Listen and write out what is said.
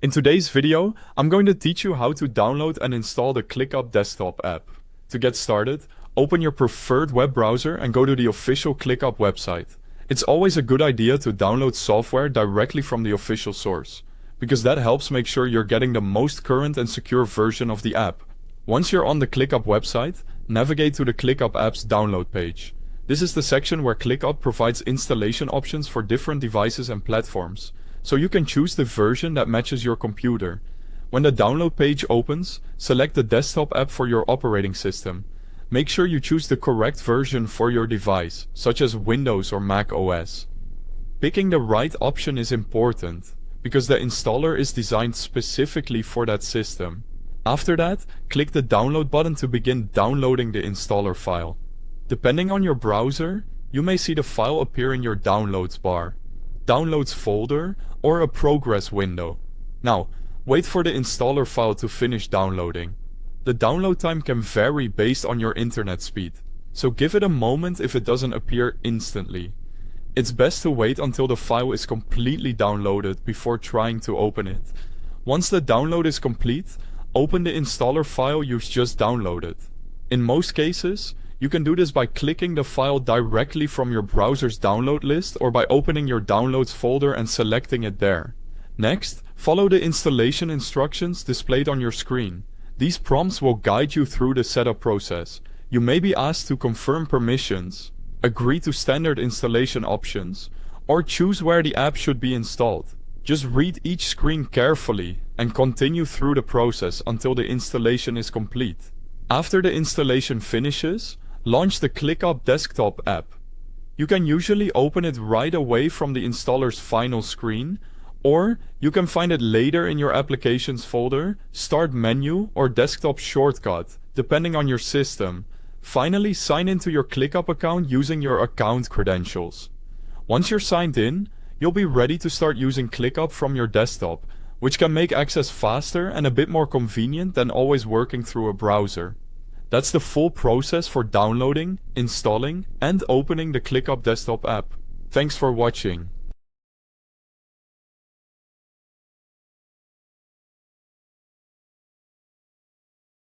In today's video, I'm going to teach you how to download and install the ClickUp Desktop app. To get started, open your preferred web browser and go to the official ClickUp website. It's always a good idea to download software directly from the official source, because that helps make sure you're getting the most current and secure version of the app. Once you're on the ClickUp website, navigate to the ClickUp app's download page. This is the section where ClickUp provides installation options for different devices and platforms, so you can choose the version that matches your computer. When the download page opens, select the desktop app for your operating system. Make sure you choose the correct version for your device, such as Windows or Mac OS. Picking the right option is important, because the installer is designed specifically for that system. After that, click the download button to begin downloading the installer file. Depending on your browser, you may see the file appear in your downloads bar, downloads folder, or a progress window. Now, wait for the installer file to finish downloading. The download time can vary based on your internet speed, so give it a moment if it doesn't appear instantly. It's best to wait until the file is completely downloaded before trying to open it. Once the download is complete, open the installer file you just downloaded. In most cases, you can do this by clicking the file directly from your browser's download list or by opening your downloads folder and selecting it there. Next, follow the installation instructions displayed on your screen. These prompts will guide you through the setup process. You may be asked to confirm permissions, agree to standard installation options, or choose where the app should be installed. Just read each screen carefully and continue through the process until the installation is complete. After the installation finishes, launch the ClickUp Desktop app. You can usually open it right away from the installer's final screen, or you can find it later in your Applications folder, Start menu, or Desktop shortcut, depending on your system. Finally, sign into your ClickUp account using your account credentials. Once you're signed in, you'll be ready to start using ClickUp from your desktop, which can make access faster and a bit more convenient than always working through a browser. That's the full process for downloading, installing, and opening the ClickUp Desktop app. Thanks for watching.